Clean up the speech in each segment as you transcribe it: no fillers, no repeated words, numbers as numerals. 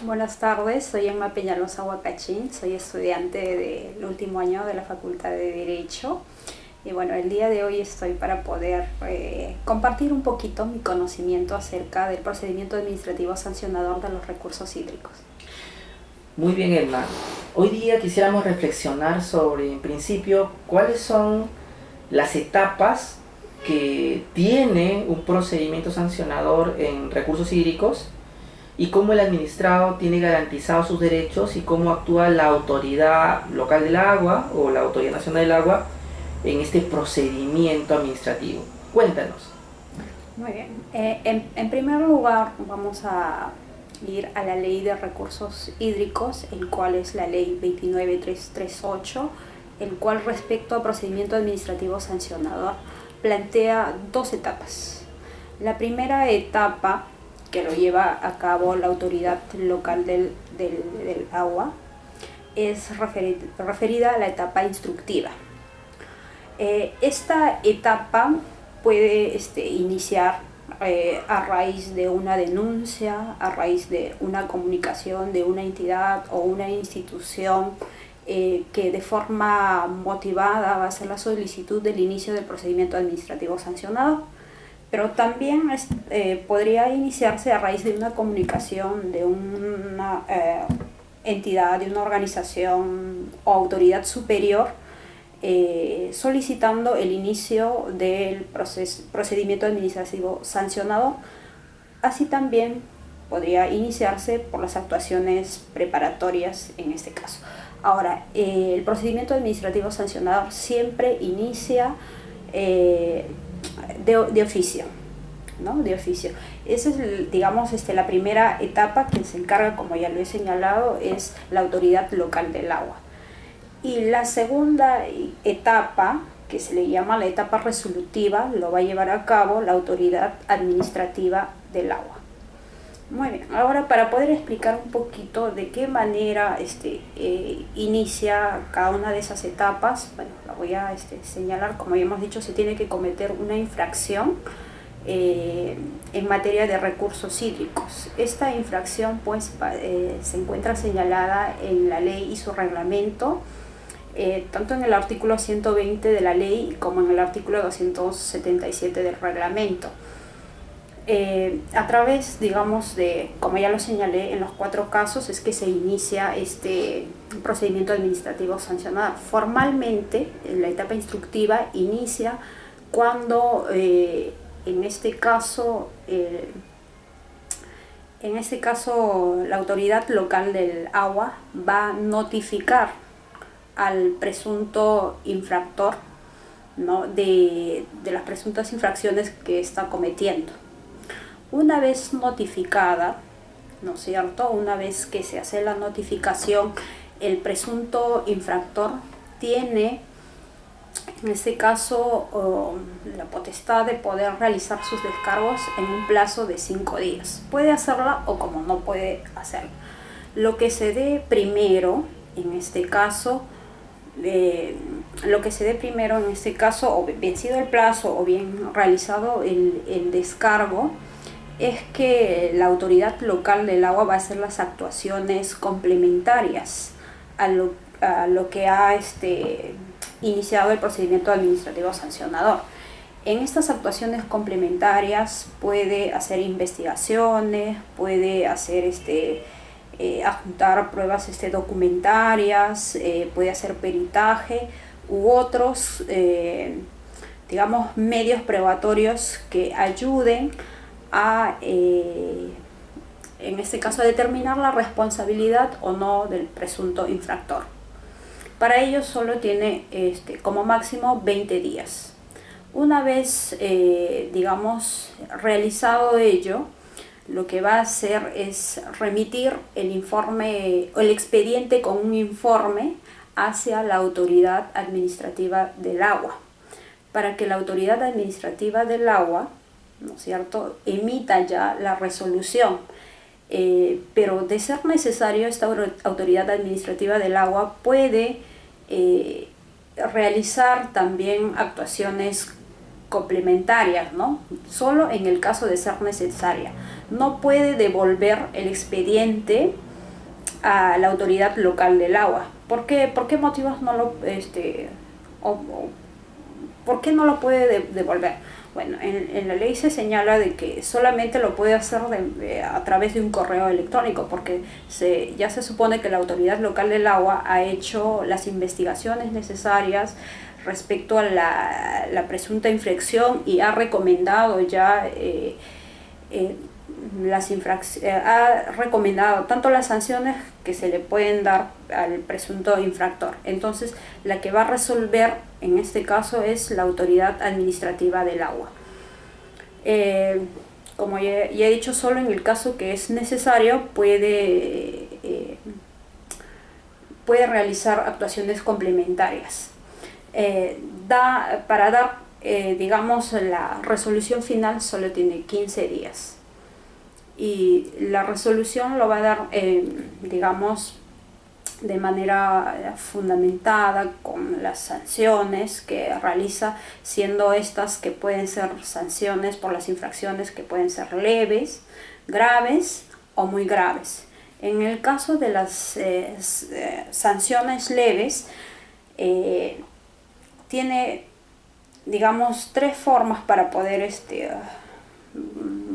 Buenas tardes, soy Emma Peñalosa Huacachín, soy estudiante del último año de la Facultad de Derecho y bueno, el día de hoy estoy para poder compartir un poquito mi conocimiento acerca del procedimiento administrativo sancionador de los recursos hídricos. Muy bien, Emma. Hoy día quisiéramos reflexionar sobre, en principio, cuáles son las etapas que tiene un procedimiento sancionador en recursos hídricos y cómo el administrado tiene garantizados sus derechos y cómo actúa la autoridad local del agua o la autoridad nacional del agua en este procedimiento administrativo. Cuéntanos. Muy bien, en primer lugar vamos a ir a la Ley de Recursos Hídricos, el cual es la Ley 29338, el cual respecto a procedimiento administrativo sancionador plantea dos etapas. La primera etapa, que lo lleva a cabo la autoridad local del agua, es referida a la etapa instructiva. Esta etapa puede iniciar a raíz de una denuncia, a raíz de una comunicación de una entidad o una institución que de forma motivada va a hacer la solicitud del inicio del procedimiento administrativo sancionado. Pero también podría iniciarse a raíz de una comunicación de una entidad, de una organización o autoridad superior solicitando el inicio del procedimiento administrativo sancionador. Así también podría iniciarse por las actuaciones preparatorias en este caso. Ahora, el procedimiento administrativo sancionador siempre inicia de oficio, ¿no? De oficio. Esa es, digamos, la primera etapa. Quien se encarga, como ya lo he señalado, es la autoridad local del agua. Y la segunda etapa, que se le llama la etapa resolutiva, lo va a llevar a cabo la autoridad administrativa del agua. Muy bien, ahora para poder explicar un poquito de qué manera inicia cada una de esas etapas, bueno, la voy a señalar. Como ya hemos dicho, se tiene que cometer una infracción en materia de recursos hídricos. Esta infracción pues se encuentra señalada en la ley y su reglamento, tanto en el artículo 120 de la ley como en el artículo 277 del reglamento. A través, digamos, como ya lo señalé, en los 4 casos es que se inicia este procedimiento administrativo sancionado. Formalmente, la etapa instructiva inicia cuando, en este caso, la autoridad local del agua va a notificar al presunto infractor, ¿no?, de las presuntas infracciones que está cometiendo. Una vez notificada, ¿no es cierto?, una vez que se hace la notificación, el presunto infractor tiene, en este caso, la potestad de poder realizar sus descargos en un plazo de 5 días. Puede hacerla o como no puede hacerla. Lo que se dé primero, en este caso, o vencido el plazo o bien realizado el descargo, es que la autoridad local del agua va a hacer las actuaciones complementarias a lo que ha iniciado el procedimiento administrativo sancionador. En estas actuaciones complementarias puede hacer investigaciones, puede hacer adjuntar pruebas documentarias, puede hacer peritaje u otros digamos, medios probatorios que ayuden a, en este caso, a determinar la responsabilidad o no del presunto infractor. Para ello solo tiene como máximo 20 días. Una vez, digamos, realizado ello, lo que va a hacer es remitir el informe o el expediente con un informe hacia la autoridad administrativa del agua, para que la autoridad administrativa del agua, ¿no es cierto?, emita ya la resolución. Pero de ser necesario, esta autoridad administrativa del agua puede realizar también actuaciones complementarias, ¿no? Solo en el caso de ser necesaria. No puede devolver el expediente a la autoridad local del agua. ¿Por qué motivos no lo, por qué no lo puede devolver? Bueno, en la ley se señala de que solamente lo puede hacer a través de un correo electrónico, porque ya se supone que la autoridad local del agua ha hecho las investigaciones necesarias respecto a la presunta infracción y ha recomendado ya ha recomendado tanto las sanciones que se le pueden dar al presunto infractor. Entonces, la que va a resolver en este caso es la autoridad administrativa del agua. Como ya he dicho, solo en el caso que es necesario puede realizar actuaciones complementarias. Para dar, digamos, la resolución final solo tiene 15 días. Y la resolución lo va a dar, digamos, de manera fundamentada con las sanciones que realiza, siendo estas que pueden ser sanciones por las infracciones que pueden ser leves, graves o muy graves. En el caso de las sanciones leves, tiene, digamos, 3 formas para poder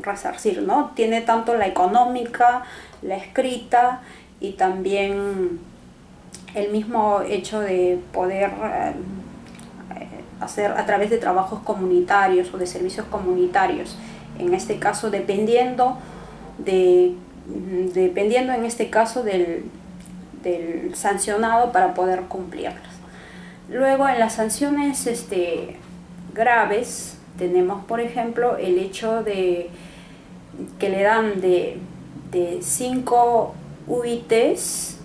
resarcir, ¿no? Tiene tanto la económica, la escrita y también el mismo hecho de poder hacer a través de trabajos comunitarios o de servicios comunitarios. En este caso, dependiendo en este caso del sancionado para poder cumplirlas. Luego, en las sanciones graves, tenemos, por ejemplo, el hecho de que le dan de 5 UITs,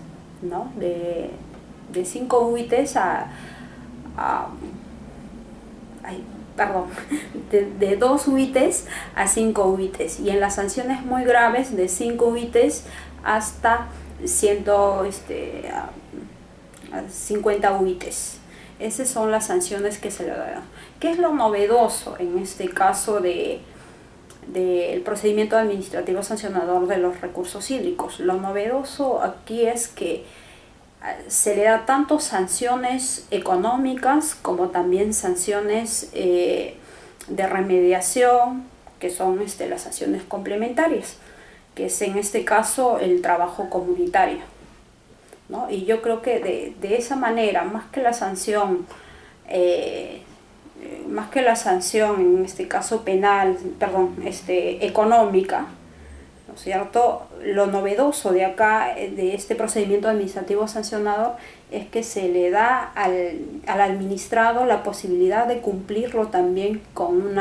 ¿no? De 5 UITs de 2 UITs a 5 UITs, y en las sanciones muy graves de 5 UITs hasta 50 UITs. Esas son las sanciones que se le dan. ¿Qué es lo novedoso en este caso del procedimiento administrativo sancionador de los recursos hídricos? Lo novedoso aquí es que se le da tanto sanciones económicas como también sanciones de remediación, que son las sanciones complementarias, que es en este caso el trabajo comunitario, ¿no? Y yo creo que de esa manera, más que la sanción en este caso penal, económica, ¿no es cierto? Lo novedoso de acá, de este procedimiento administrativo sancionador, es que se le da al administrado la posibilidad de cumplirlo también con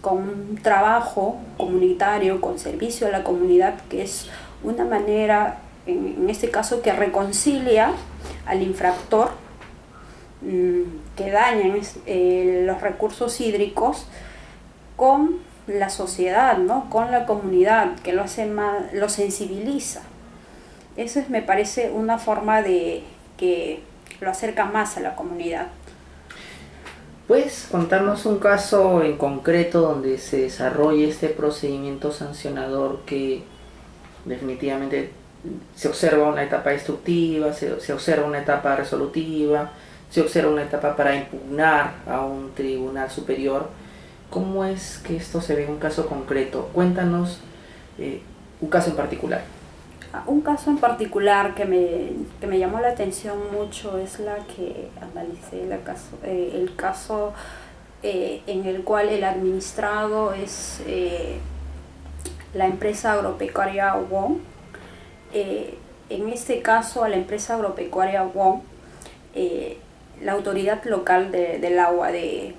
un trabajo comunitario, con servicio a la comunidad, que es una manera, en este caso, que reconcilia al infractor que dañan los recursos hídricos con la sociedad, ¿no? Con la comunidad, que lo sensibiliza. Eso me parece una forma de que lo acerca más a la comunidad. ¿Puedes contarnos un caso en concreto donde se desarrolle este procedimiento sancionador que definitivamente se observa una etapa destructiva, se observa una etapa resolutiva, se observa una etapa para impugnar a un tribunal superior? ¿Cómo es que esto se ve en un caso concreto? Cuéntanos un caso en particular. Un caso en particular que me llamó la atención mucho es la que analicé, el caso en el cual el administrado es la empresa agropecuaria WOM. En este caso, a la empresa agropecuaria WOM, la autoridad local del agua de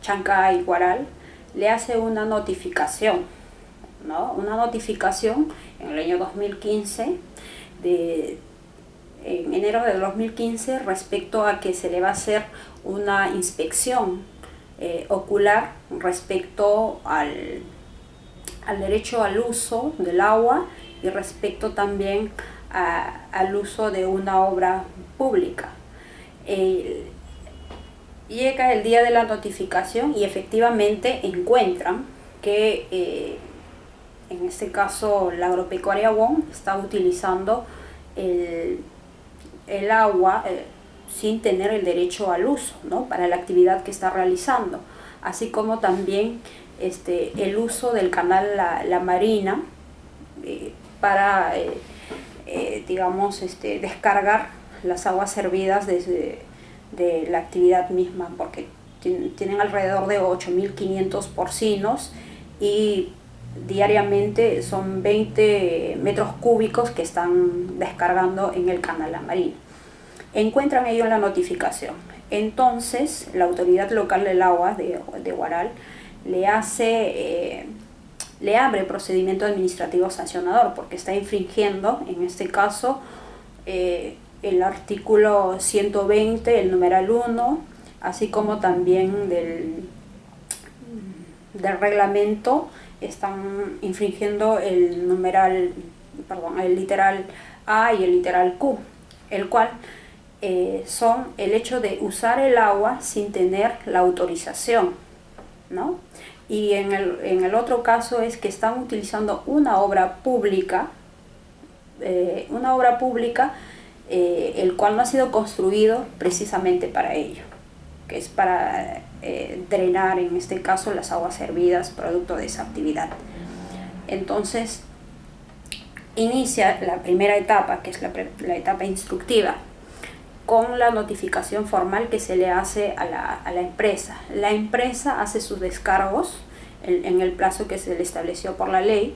Chancay y Huaral le hace una notificación, ¿no? Una notificación en el año 2015, en enero de 2015, respecto a que se le va a hacer una inspección ocular respecto al derecho al uso del agua y respecto también al uso de una obra pública. Llega el día de la notificación y efectivamente encuentran que en este caso la agropecuaria WOM, está utilizando el agua sin tener el derecho al uso, ¿no? Para la actividad que está realizando, así como también el uso del canal La Marina para digamos descargar las aguas servidas de la actividad misma, porque tienen alrededor de 8.500 porcinos y diariamente son 20 metros cúbicos que están descargando en el canal La Marina. Encuentran ellos la notificación. Entonces, la autoridad local del agua de Huaral le abre procedimiento administrativo sancionador porque está infringiendo, en este caso, el artículo 120, el numeral 1, así como también del reglamento. Están infringiendo el literal A y el literal Q, el cual son el hecho de usar el agua sin tener la autorización, ¿no? Y en el otro caso es que están utilizando una obra pública, el cual no ha sido construido precisamente para ello, que es para drenar, en este caso, las aguas servidas producto de esa actividad. Entonces, inicia la primera etapa, que es la etapa instructiva, con la notificación formal que se le hace a la empresa. La empresa hace sus descargos en el plazo que se le estableció por la ley,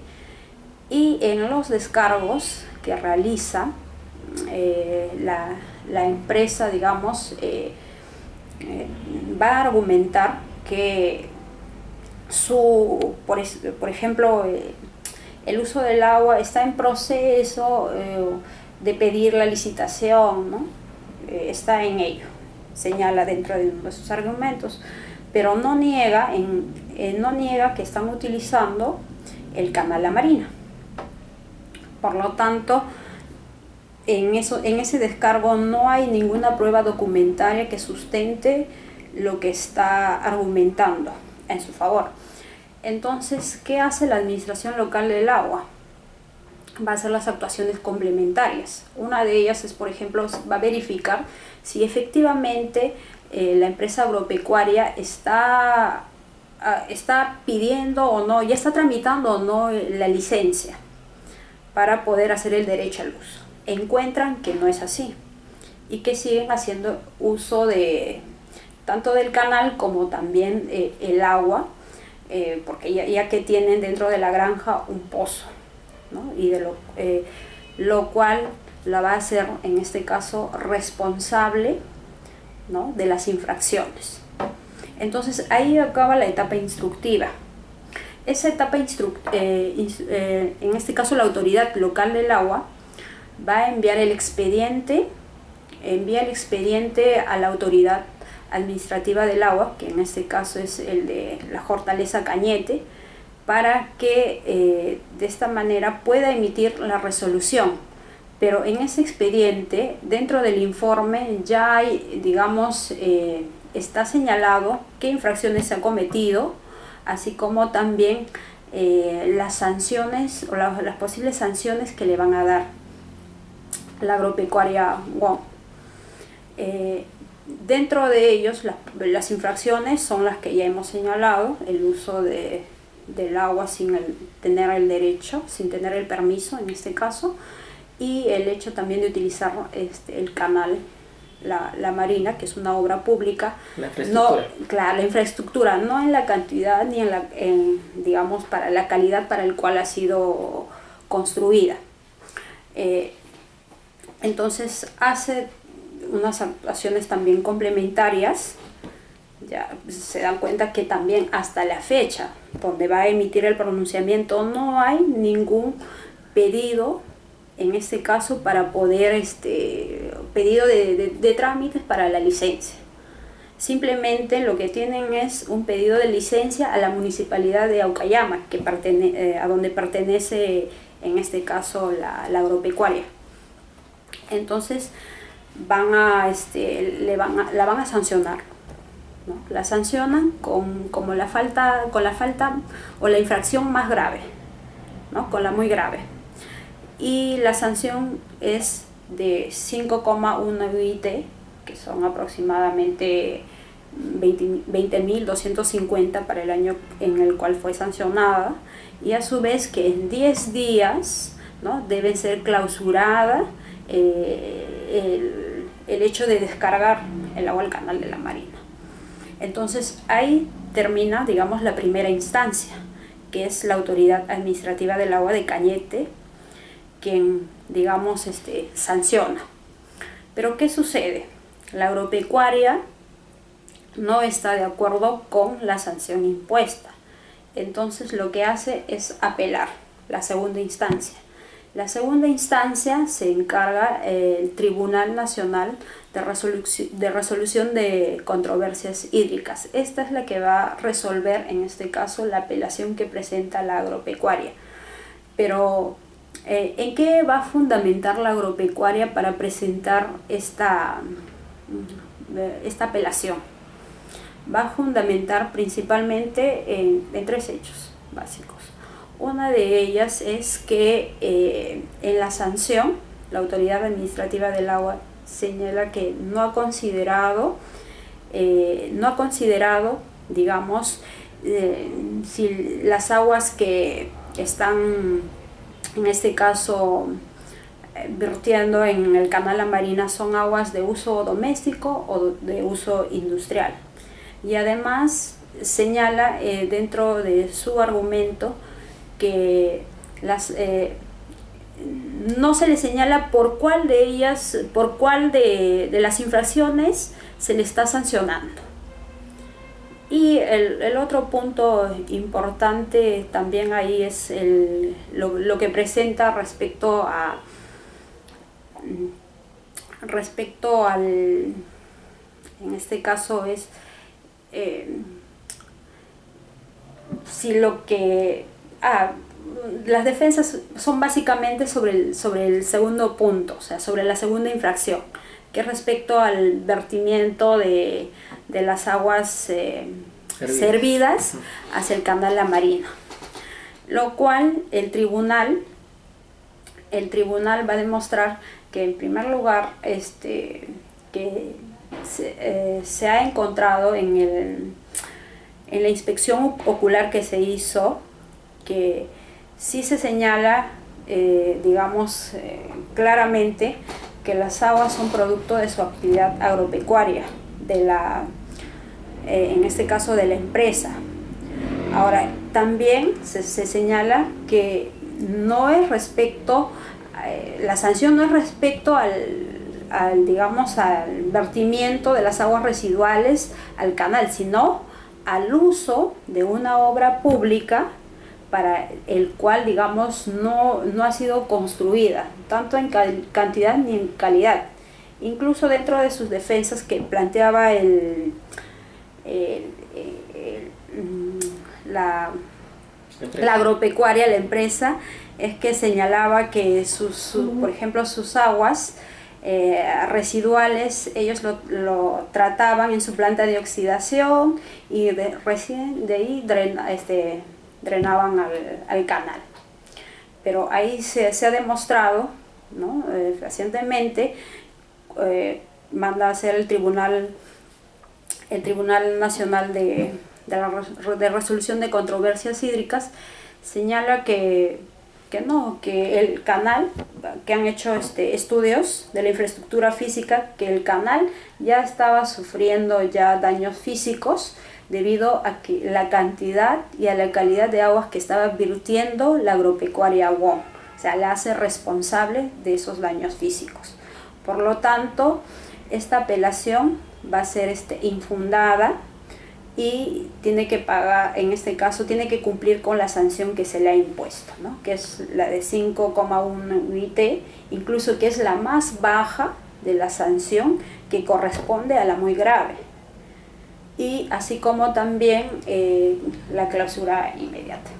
y en los descargos que realiza la empresa, digamos, va a argumentar que por ejemplo, el uso del agua está en proceso de pedir la licitación, ¿no? Está en ello, señala dentro de uno de sus argumentos, pero no niega que están utilizando el canal La Marina. Por lo tanto, en ese descargo no hay ninguna prueba documentaria que sustente lo que está argumentando en su favor. Entonces, ¿qué hace la Administración Local del Agua? Va a hacer las actuaciones complementarias. Una de ellas es, por ejemplo, va a verificar si efectivamente la empresa agropecuaria está pidiendo o no, ya está tramitando o no la licencia para poder hacer el derecho al uso. Encuentran que no es así y que siguen haciendo uso tanto del canal como también el agua, porque ya que tienen dentro de la granja un pozo, ¿no? Y lo cual la va a hacer, en este caso, responsable, ¿no?, de las infracciones. Entonces ahí acaba la etapa instructiva. Esa etapa en este caso la autoridad local del agua va a enviar el expediente, a la autoridad administrativa del agua, que en este caso es el de la Fortaleza Cañete, para que de esta manera pueda emitir la resolución. Pero en ese expediente, dentro del informe, ya hay, digamos, está señalado qué infracciones se han cometido, así como también las sanciones o las posibles sanciones que le van a dar la agropecuaria WOM. Dentro de ellos, las infracciones son las que ya hemos señalado: el uso del agua sin tener el derecho, sin tener el permiso en este caso, y el hecho también de utilizar el canal La Marina, que es una obra pública. La infraestructura. Claro, la infraestructura, no en la cantidad ni digamos, para la calidad para el cual ha sido construida. Entonces hace unas actuaciones también complementarias. Ya se dan cuenta que también hasta la fecha donde va a emitir el pronunciamiento no hay ningún pedido, en este caso, para poder pedido de trámites para la licencia. Simplemente lo que tienen es un pedido de licencia a la municipalidad de Aucayama, a donde pertenece, en este caso, la agropecuaria. Entonces la van a sancionar, ¿no? La sancionan con la falta o la infracción más grave, ¿no? Con la muy grave. Y la sanción es de 5,1 UIT, que son aproximadamente 20.250 para el año en el cual fue sancionada, y a su vez que en 10 días, ¿no?, debe ser clausurada el hecho de descargar el agua al canal de la Marina. Entonces ahí termina, digamos, la primera instancia, que es la Autoridad Administrativa del Agua de Cañete, quien, digamos, sanciona. Pero ¿qué sucede? La agropecuaria no está de acuerdo con la sanción impuesta. Entonces lo que hace es apelar la segunda instancia. La segunda instancia se encarga el Tribunal Nacional de Resolución de Controversias Hídricas. Esta es la que va a resolver, en este caso, la apelación que presenta la agropecuaria. Pero, ¿en qué va a fundamentar la agropecuaria para presentar esta apelación? Va a fundamentar principalmente en 3 hechos básicos. Una de ellas es que en la sanción, la Autoridad Administrativa del Agua señala que no ha considerado, digamos, si las aguas que están, en este caso, vertiendo en el canal La Marina son aguas de uso doméstico o de uso industrial. Y además señala dentro de su argumento que no se le señala por cuál de ellas, por cuál de las infracciones se le está sancionando. Y el otro punto importante también ahí es lo que presenta respecto al, en este caso es si lo que las defensas son básicamente sobre el segundo punto, o sea, sobre la segunda infracción, que es respecto al vertimiento de las aguas servidas hacia el canal La Marina, lo cual el tribunal va a demostrar que, en primer lugar, que se ha encontrado en la inspección ocular que se hizo, que sí se señala, digamos, claramente que las aguas son producto de su actividad agropecuaria, en este caso de la empresa. Ahora, también se señala que no es respecto, la sanción no es respecto digamos, al vertimiento de las aguas residuales al canal, sino al uso de una obra pública para el cual, digamos, no ha sido construida, tanto en cantidad ni en calidad. Incluso dentro de sus defensas que planteaba la agropecuaria, la empresa, es que señalaba que por ejemplo, sus aguas residuales, ellos lo trataban en su planta de oxidación y recién de ahí drenaban al canal. Pero ahí se ha demostrado, ¿no?, recientemente, manda a hacer el Tribunal Nacional de Resolución de Controversias Hídricas, señala que el canal, que han hecho estudios de la infraestructura física, que el canal ya estaba sufriendo ya daños físicos debido a que la cantidad y a la calidad de aguas que estaba virtiendo la agropecuaria WOM, o sea, la hace responsable de esos daños físicos. Por lo tanto, esta apelación va a ser infundada y tiene que pagar, en este caso, tiene que cumplir con la sanción que se le ha impuesto, ¿no?, que es la de 5,1 UIT, incluso que es la más baja de la sanción que corresponde a la muy grave, y así como también la clausura inmediata.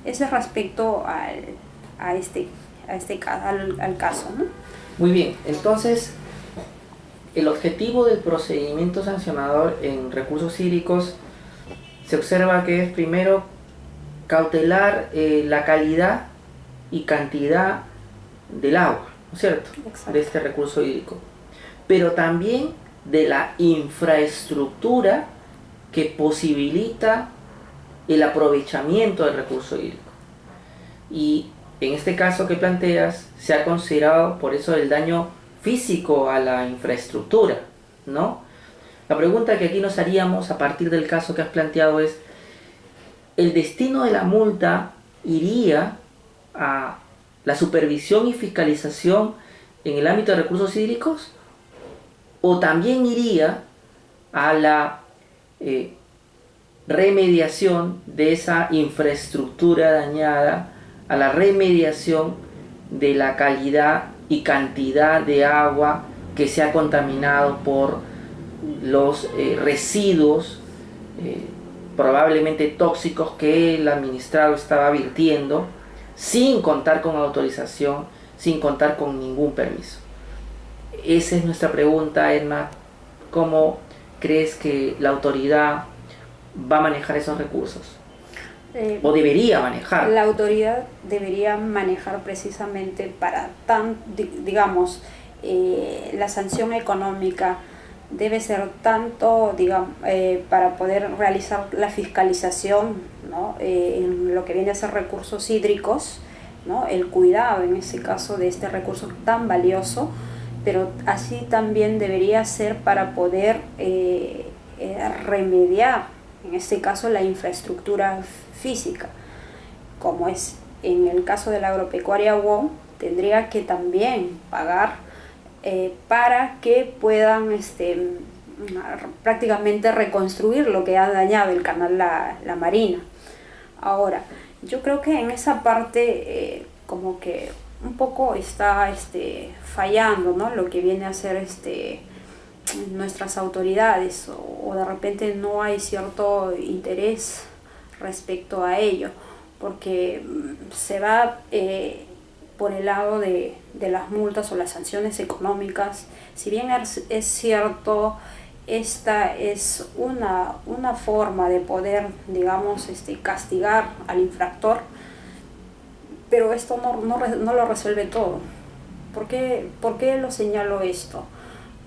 Eso es respecto al caso, ¿no? Muy bien, entonces el objetivo del procedimiento sancionador en recursos hídricos se observa que es, primero, cautelar la calidad y cantidad del agua, ¿no es cierto? Exacto. De este recurso hídrico, pero también de la infraestructura que posibilita el aprovechamiento del recurso hídrico. Y en este caso que planteas, se ha considerado por eso el daño físico a la infraestructura, ¿no? La pregunta que aquí nos haríamos a partir del caso que has planteado es, ¿el destino de la multa iría a la supervisión y fiscalización en el ámbito de recursos hídricos? ¿O también iría a la remediación de esa infraestructura dañada, a la remediación de la calidad y cantidad de agua que se ha contaminado por los residuos probablemente tóxicos que el administrado estaba vertiendo sin contar con autorización, sin contar con ningún permiso? Esa es nuestra pregunta, Edna. ¿Cómo crees que la autoridad va a manejar esos recursos? ¿O debería manejar? La autoridad debería manejar precisamente para digamos, la sanción económica debe ser tanto, digamos, para poder realizar la fiscalización, ¿no? En lo que viene a ser recursos hídricos, ¿no? El cuidado en ese caso de este recurso tan valioso, pero así también debería ser para poder remediar, en este caso, la infraestructura física, como es en el caso de la agropecuaria WOM, tendría que también pagar para que puedan prácticamente reconstruir lo que ha dañado el canal La Marina. Ahora, yo creo que en esa parte como que un poco está fallando, ¿no? Lo que viene a ser nuestras autoridades, o de repente no hay cierto interés respecto a ello, porque se va por el lado de las multas o las sanciones económicas. Si bien es cierto, esta es una forma de poder, digamos, castigar al infractor, pero esto no lo resuelve todo. ¿Por qué lo señalo esto?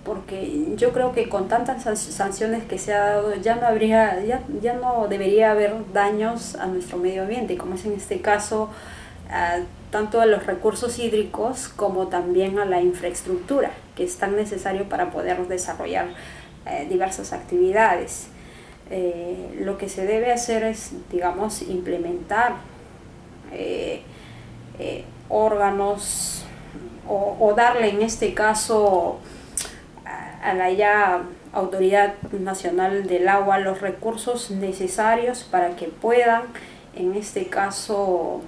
Porque yo creo que con tantas sanciones que se ha dado ya no debería haber daños a nuestro medio ambiente, como es en este caso tanto a los recursos hídricos como también a la infraestructura, que es tan necesario para poder desarrollar diversas actividades. Lo que se debe hacer es, digamos, implementar órganos o darle en este caso a la ya Autoridad Nacional del Agua los recursos necesarios para que puedan, en este caso,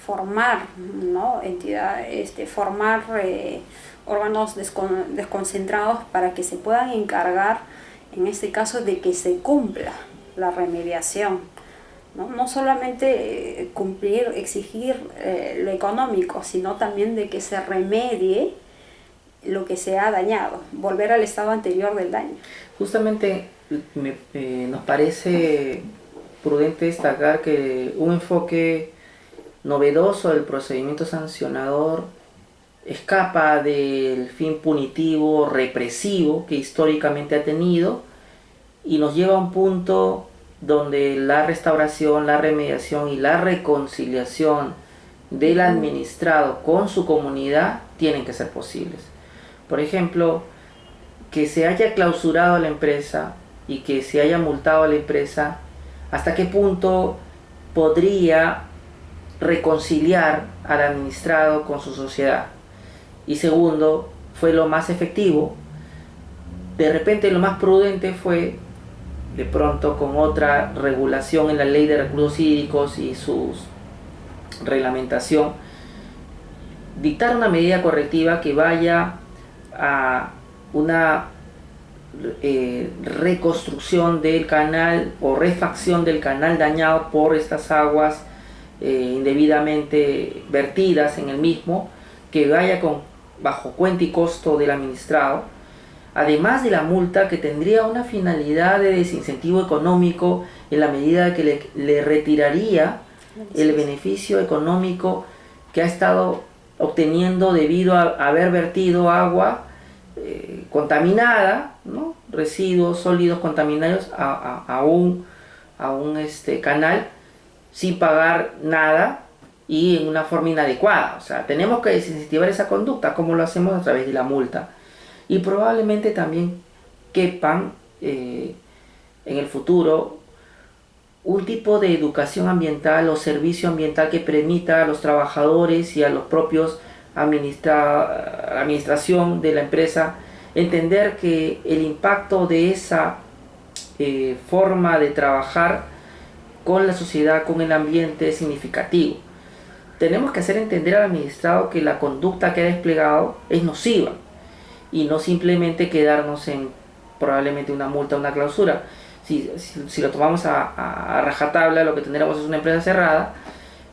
formar, ¿no? Formar órganos desconcentrados para que se puedan encargar, en este caso, de que se cumpla la remediación. No solamente cumplir, exigir lo económico, sino también de que se remedie lo que se ha dañado, volver al estado anterior del daño. Justamente nos parece prudente destacar que un enfoque novedoso del procedimiento sancionador escapa del fin punitivo, represivo que históricamente ha tenido y nos lleva a un punto donde la restauración, la remediación y la reconciliación del administrado con su comunidad tienen que ser posibles. Por ejemplo, que se haya clausurado a la empresa y que se haya multado a la empresa, ¿hasta qué punto podría reconciliar al administrado con su sociedad? Y segundo, ¿fue lo más efectivo? De repente lo más prudente fue, de pronto con otra regulación en la ley de recursos hídricos y su reglamentación, dictar una medida correctiva que vaya a una reconstrucción del canal o refacción del canal dañado por estas aguas indebidamente vertidas en el mismo, que vaya bajo cuenta y costo del administrado, además de la multa, que tendría una finalidad de desincentivo económico en la medida que le retiraría el beneficio económico que ha estado obteniendo debido a haber vertido agua contaminada, ¿no? Residuos sólidos contaminados a un canal sin pagar nada y en una forma inadecuada. O sea, tenemos que desincentivar esa conducta, como lo hacemos a través de la multa. Y probablemente también quepan en el futuro un tipo de educación ambiental o servicio ambiental que permita a los trabajadores y a los propios administración de la empresa entender que el impacto de esa forma de trabajar con la sociedad, con el ambiente es significativo. Tenemos que hacer entender al administrado que la conducta que ha desplegado es nociva y no simplemente quedarnos en probablemente una multa o una clausura. Si lo tomamos a rajatabla, lo que tendremos es una empresa cerrada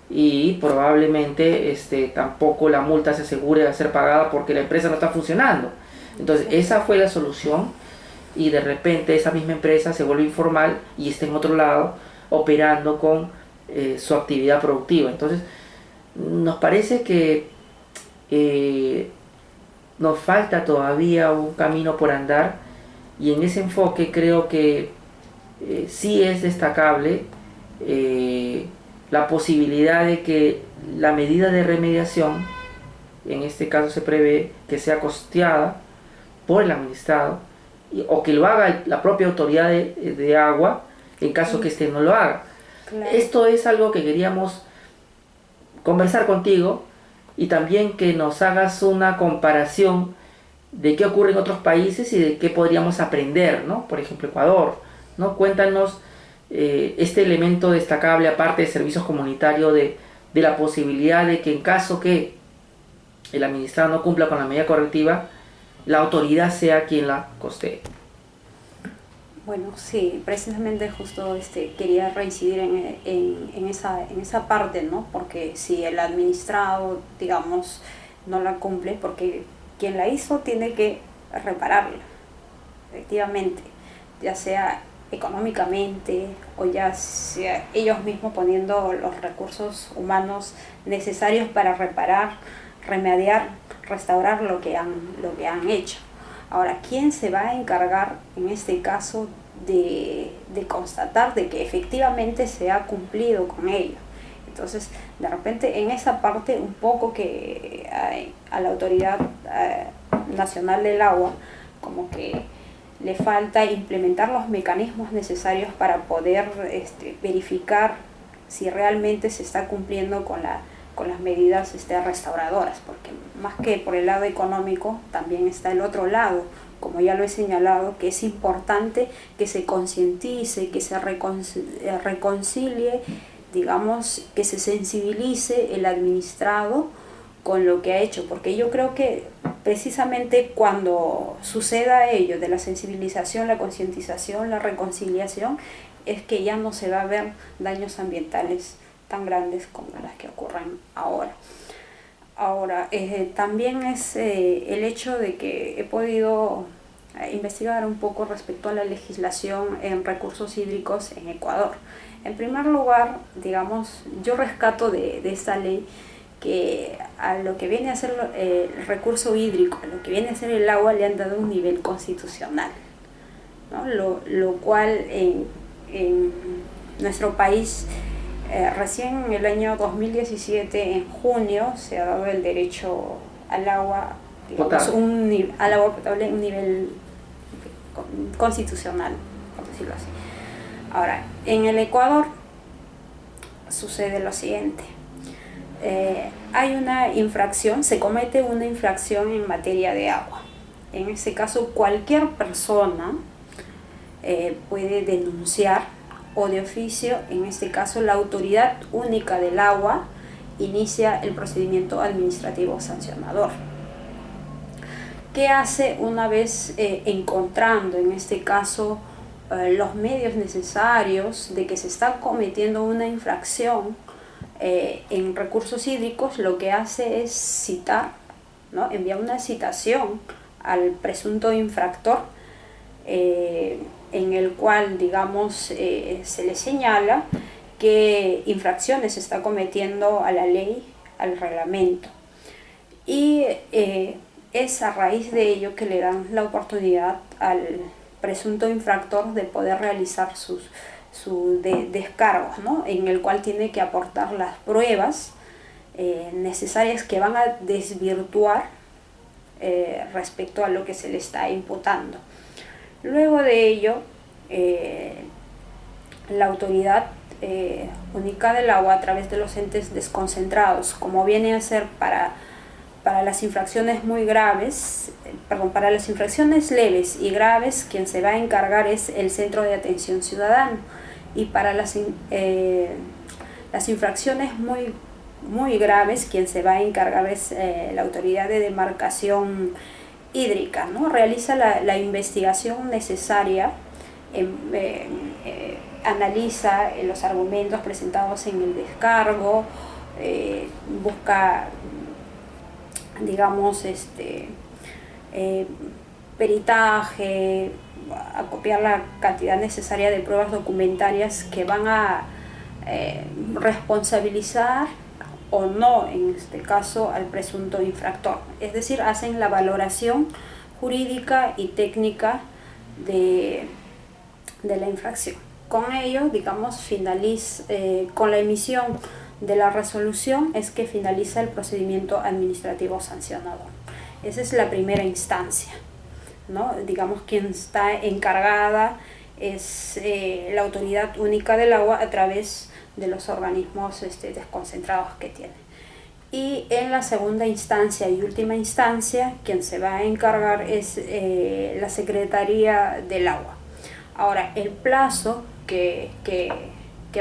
y probablemente tampoco la multa se asegure de ser pagada porque la empresa no está funcionando. Entonces esa fue la solución y de repente esa misma empresa se vuelve informal y está en otro lado operando con su actividad productiva. Entonces nos parece que nos falta todavía un camino por andar y en ese enfoque creo que sí es destacable la posibilidad de que la medida de remediación, en este caso se prevé que sea costeada por el administrado o que lo haga la propia autoridad de agua en caso que no lo haga. Claro. Esto es algo que queríamos conversar contigo y también que nos hagas una comparación de qué ocurre en otros países y de qué podríamos aprender, ¿no? Por ejemplo, Ecuador, ¿no? Cuéntanos este elemento destacable, aparte de servicios comunitarios, de la posibilidad de que en caso que el administrado no cumpla con la medida correctiva, la autoridad sea quien la costee. Bueno, sí, precisamente justo quería reincidir en esa parte, ¿no? Porque si el administrado, digamos, no la cumple, porque quien la hizo tiene que repararla, efectivamente, ya sea económicamente o ya sea ellos mismos poniendo los recursos humanos necesarios para reparar, remediar, restaurar lo que han hecho. Ahora, ¿quién se va a encargar en este caso de constatar de que efectivamente se ha cumplido con ello? Entonces, de repente, en esa parte, un poco que a la Autoridad Nacional del Agua, como que le falta implementar los mecanismos necesarios para poder verificar si realmente se está cumpliendo con las medidas restauradoras, porque más que por el lado económico, también está el otro lado, como ya lo he señalado, que es importante que se concientice, que se reconcilie, digamos, que se sensibilice el administrado con lo que ha hecho, porque yo creo que precisamente cuando suceda ello de la sensibilización, la concientización, la reconciliación, es que ya no se va a ver daños ambientales tan grandes como las que ocurren ahora. Ahora, también es el hecho de que he podido investigar un poco respecto a la legislación en recursos hídricos en Ecuador. En primer lugar, digamos, yo rescato de esta ley que a lo que viene a ser el recurso hídrico, a lo que viene a ser el agua, le han dado un nivel constitucional, ¿no? Lo cual en nuestro país, recién en el año 2017, en junio, se ha dado el derecho al agua, digamos, al agua potable, un nivel constitucional, por decirlo así. Ahora, en el Ecuador sucede lo siguiente. Hay una infracción, se comete una infracción en materia de agua. En este caso, cualquier persona puede denunciar o de oficio, en este caso la Autoridad Única del Agua inicia el procedimiento administrativo sancionador. ¿Qué hace una vez encontrando, en este caso, los medios necesarios de que se está cometiendo una infracción en recursos hídricos? Lo que hace es citar, ¿no? Envía una citación al presunto infractor, en el cual, digamos, se le señala qué infracciones está cometiendo a la ley, al reglamento. Y es a raíz de ello que le dan la oportunidad al presunto infractor de poder realizar sus descargos, ¿no? En el cual tiene que aportar las pruebas necesarias que van a desvirtuar respecto a lo que se le está imputando. Luego de ello, la autoridad única del agua, a través de los entes desconcentrados, como viene a ser para las infracciones muy graves, para las infracciones leves y graves, quien se va a encargar es el Centro de Atención Ciudadana, y para las infracciones muy graves, quien se va a encargar es la Autoridad de Demarcación Hídrica, ¿no? Realiza la investigación necesaria, analiza los argumentos presentados en el descargo, busca, digamos, peritaje, acopiar la cantidad necesaria de pruebas documentarias que van a responsabilizar o no, en este caso, al presunto infractor. Es decir, hacen la valoración jurídica y técnica de la infracción. Con ello, digamos, con la emisión de la resolución es que finaliza el procedimiento administrativo sancionador. Esa es la primera instancia, ¿no? Digamos, quien está encargada es la Autoridad Única del Agua, a través de los organismos desconcentrados que tiene. Y en la segunda instancia y última instancia, quien se va a encargar es la Secretaría del Agua. Ahora, el plazo que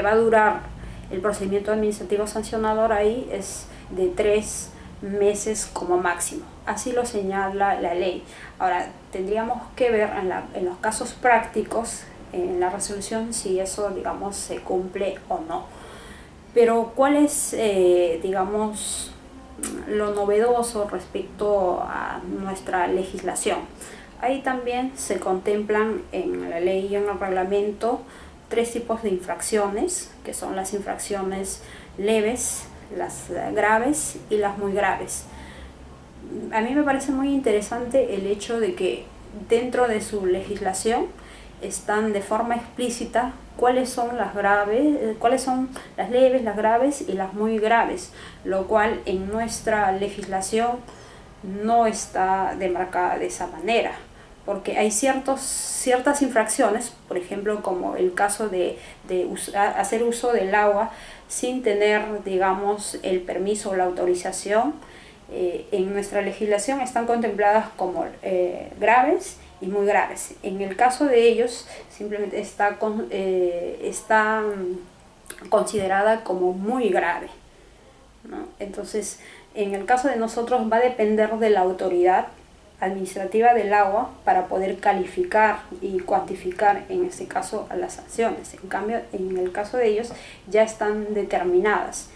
va a durar el procedimiento administrativo sancionador ahí es de 3 meses como máximo. Así lo señala la ley. Ahora, tendríamos que ver en los casos prácticos, en la resolución, si eso, digamos, se cumple o no. Pero ¿cuál es, digamos, lo novedoso respecto a nuestra legislación? Ahí también se contemplan en la ley y en el reglamento 3 tipos de infracciones, que son las infracciones leves, las graves y las muy graves. A mí me parece muy interesante el hecho de que dentro de su legislación están de forma explícita cuáles son las leves, las graves y las muy graves, lo cual en nuestra legislación no está demarcada de esa manera, porque hay ciertas infracciones, por ejemplo, como el caso de hacer uso del agua sin tener, digamos, el permiso o la autorización. En nuestra legislación están contempladas como graves y muy graves. En el caso de ellos, simplemente está considerada como muy grave, ¿no? Entonces, en el caso de nosotros va a depender de la autoridad administrativa del agua para poder calificar y cuantificar, en este caso, a las sanciones. En cambio, en el caso de ellos ya están determinadas.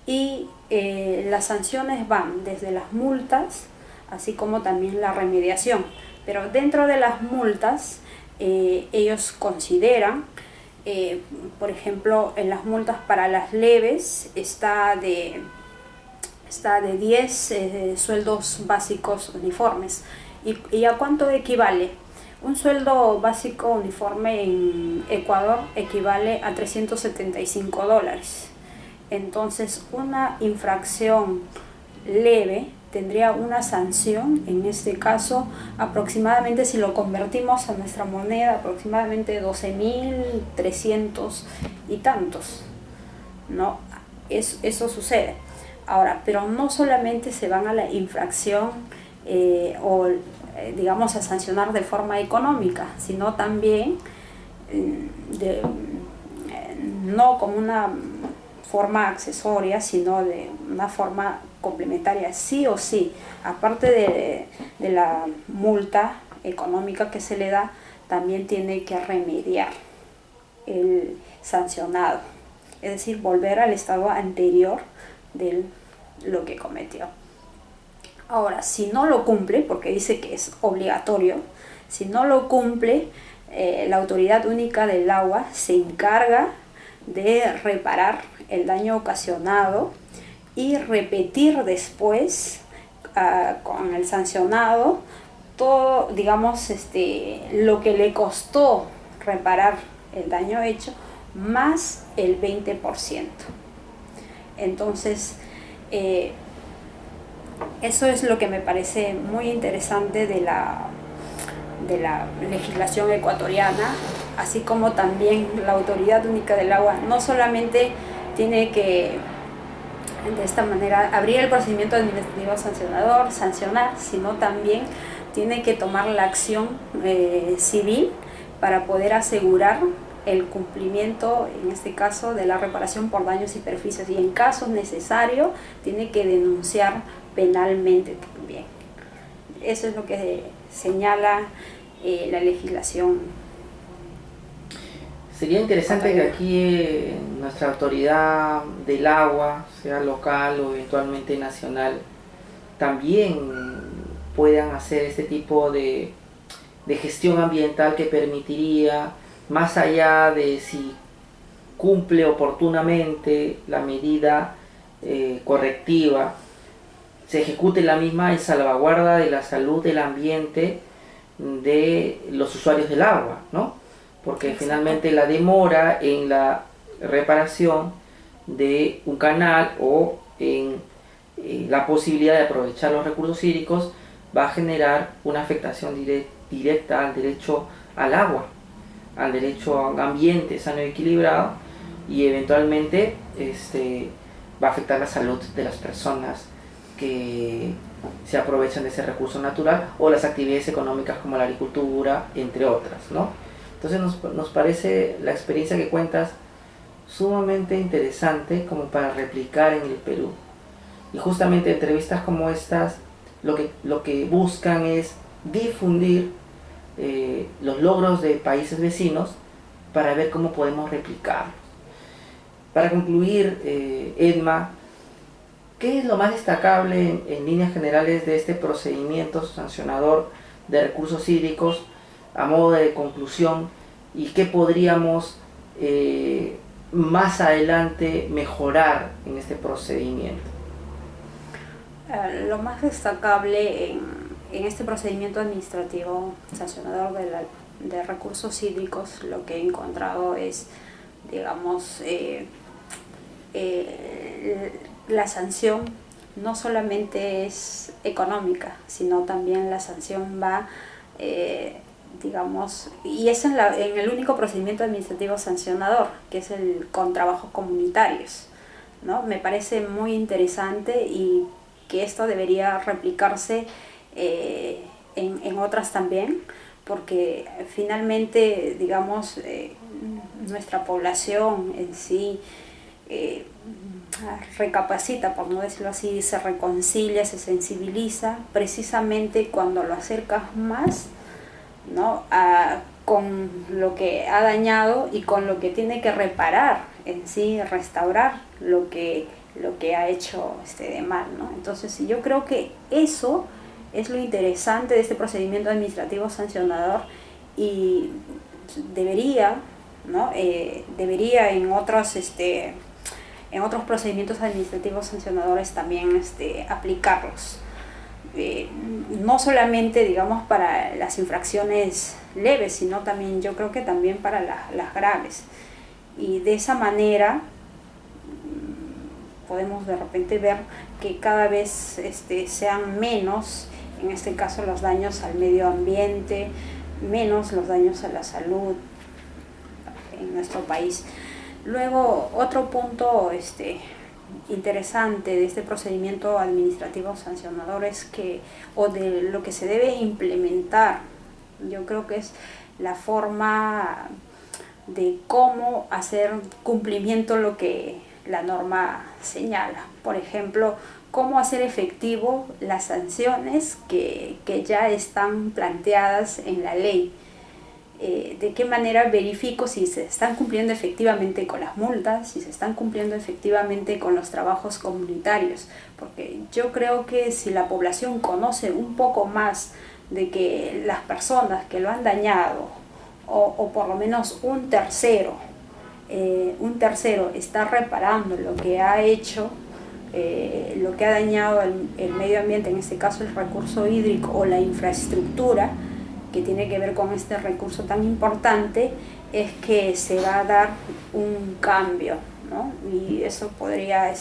Y las sanciones van desde las multas, así como también la remediación. Pero dentro de las multas, ellos consideran, por ejemplo, en las multas para las leves está de 10 sueldos básicos uniformes. ¿Y a cuánto equivale? Un sueldo básico uniforme en Ecuador equivale a $375. Entonces, una infracción leve tendría una sanción, en este caso, aproximadamente, si lo convertimos a nuestra moneda, aproximadamente 12.300 y tantos, ¿no? Eso sucede. Ahora, pero no solamente se van a la infracción digamos, a sancionar de forma económica, sino también no como una forma accesoria, sino de una forma complementaria, sí o sí. Aparte de la multa económica que se le da, también tiene que remediar el sancionado, es decir, volver al estado anterior de lo que cometió. Ahora, si no lo cumple, porque dice que es obligatorio, si no lo cumple, la Autoridad Única del Agua se encarga de reparar el daño ocasionado y repetir después con el sancionado todo, digamos, lo que le costó reparar el daño hecho, más el 20%. Entonces, eso es lo que me parece muy interesante de la legislación ecuatoriana, así como también la Autoridad Única del Agua no solamente tiene que de esta manera abrir el procedimiento administrativo sancionador, sancionar, sino también tiene que tomar la acción civil para poder asegurar el cumplimiento, en este caso, de la reparación por daños y perjuicios, y en caso necesario tiene que denunciar penalmente también. Eso es lo que señala la legislación. Sería interesante que aquí nuestra autoridad del agua, sea local o eventualmente nacional, también puedan hacer este tipo de gestión ambiental que permitiría, más allá de si cumple oportunamente la medida correctiva, se ejecute la misma en salvaguarda de la salud del ambiente de los usuarios del agua, ¿no? Porque exacto, finalmente la demora en la reparación de un canal o en la posibilidad de aprovechar los recursos hídricos va a generar una afectación directa al derecho al agua, al derecho a un ambiente sano y equilibrado, y eventualmente va a afectar la salud de las personas que se aprovechan de ese recurso natural o las actividades económicas como la agricultura, entre otras, ¿no? Entonces nos parece la experiencia que cuentas sumamente interesante como para replicar en el Perú. Y justamente entrevistas como estas lo que buscan es difundir los logros de países vecinos para ver cómo podemos replicarlos. Para concluir, Edma, ¿qué es lo más destacable en líneas generales de este procedimiento sancionador de recursos hídricos a modo de conclusión, y qué podríamos más adelante mejorar en este procedimiento? Lo más destacable en este procedimiento administrativo sancionador de recursos hídricos, lo que he encontrado es, digamos, la sanción no solamente es económica, sino también la sanción va, digamos, y es en el único procedimiento administrativo sancionador, que es con trabajos comunitarios, ¿no? Me parece muy interesante y que esto debería replicarse en otras también, porque finalmente, digamos, nuestra población en sí recapacita, por no decirlo así, se reconcilia, se sensibiliza precisamente cuando lo acercas más, ¿no?, con lo que ha dañado y con lo que tiene que reparar en sí, restaurar lo que ha hecho de mal, ¿no? Entonces yo creo que eso es lo interesante de este procedimiento administrativo sancionador, y debería, ¿no?, debería en otros procedimientos administrativos sancionadores también aplicarlos. No solamente, digamos, para las infracciones leves, sino también, yo creo que también para las graves. Y de esa manera podemos de repente ver que cada vez sean menos, en este caso, los daños al medio ambiente, menos los daños a la salud en nuestro país. Luego, otro punto interesante de este procedimiento administrativo sancionador es o de lo que se debe implementar, yo creo que es la forma de cómo hacer cumplimiento lo que la norma señala. Por ejemplo, cómo hacer efectivo las sanciones que ya están planteadas en la ley. de qué manera verifico si se están cumpliendo efectivamente con las multas, si se están cumpliendo efectivamente con los trabajos comunitarios, porque yo creo que si la población conoce un poco más de que las personas que lo han dañado, o por lo menos un tercero está reparando lo que ha hecho, lo que ha dañado el medio ambiente, en este caso el recurso hídrico o la infraestructura que tiene que ver con este recurso tan importante, es que se va a dar un cambio, ¿no? Y eso podría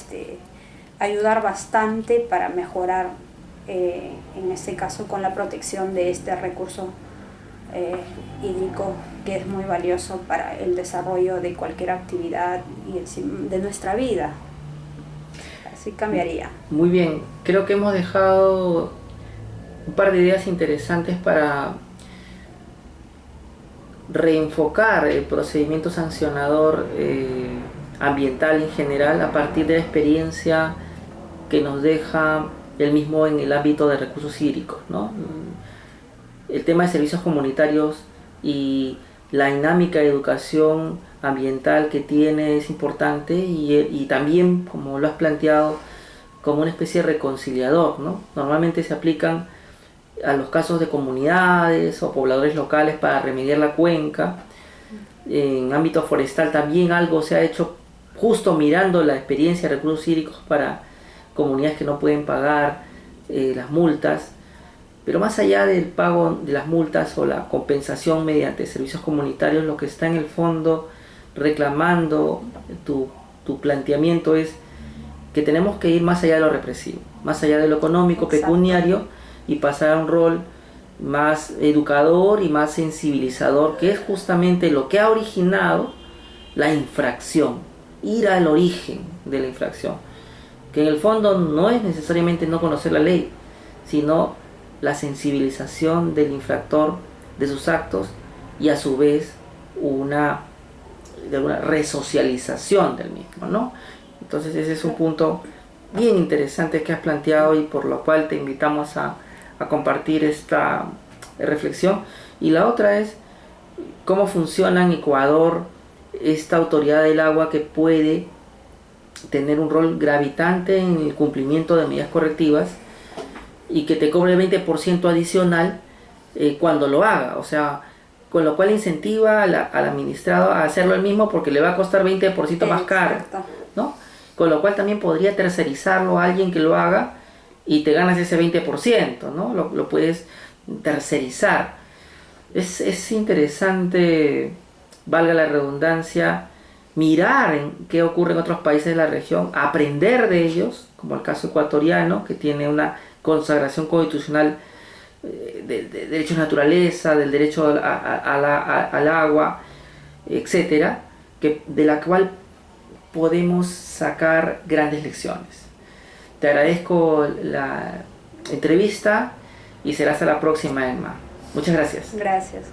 ayudar bastante para mejorar, en este caso, con la protección de este recurso hídrico, que es muy valioso para el desarrollo de cualquier actividad y de nuestra vida. Así cambiaría. Muy bien, creo que hemos dejado un par de ideas interesantes para reenfocar el procedimiento sancionador ambiental en general a partir de la experiencia que nos deja el mismo en el ámbito de recursos hídricos, ¿no? El tema de servicios comunitarios y la dinámica de educación ambiental que tiene es importante y también, como lo has planteado, como una especie de reconciliador, ¿no? Normalmente se aplican a los casos de comunidades o pobladores locales para remediar la cuenca. En ámbito forestal también algo se ha hecho justo mirando la experiencia de recursos hídricos para comunidades que no pueden pagar las multas. Pero más allá del pago de las multas o la compensación mediante servicios comunitarios, lo que está en el fondo reclamando tu planteamiento es que tenemos que ir más allá de lo represivo, más allá de lo económico, pecuniario, y pasar a un rol más educador y más sensibilizador, que es justamente lo que ha originado la infracción, ir al origen de la infracción, que en el fondo no es necesariamente no conocer la ley, sino la sensibilización del infractor de sus actos y a su vez una resocialización del mismo, ¿no? Entonces ese es un punto bien interesante que has planteado y por lo cual te invitamos a compartir esta reflexión. Y la otra es cómo funciona en Ecuador esta autoridad del agua que puede tener un rol gravitante en el cumplimiento de medidas correctivas y que te cobre el 20% adicional cuando lo haga, o sea, con lo cual incentiva al administrado a hacerlo él mismo porque le va a costar 20% más caro, ¿no? Con lo cual también podría tercerizarlo a alguien que lo haga y te ganas ese 20%, ¿no? Lo puedes tercerizar. Es interesante, valga la redundancia, mirar en qué ocurre en otros países de la región, aprender de ellos, como el caso ecuatoriano, que tiene una consagración constitucional del derecho a la naturaleza, del derecho al agua, etcétera, de la cual podemos sacar grandes lecciones. Te agradezco la entrevista y será hasta la próxima, Emma. Muchas gracias. Gracias.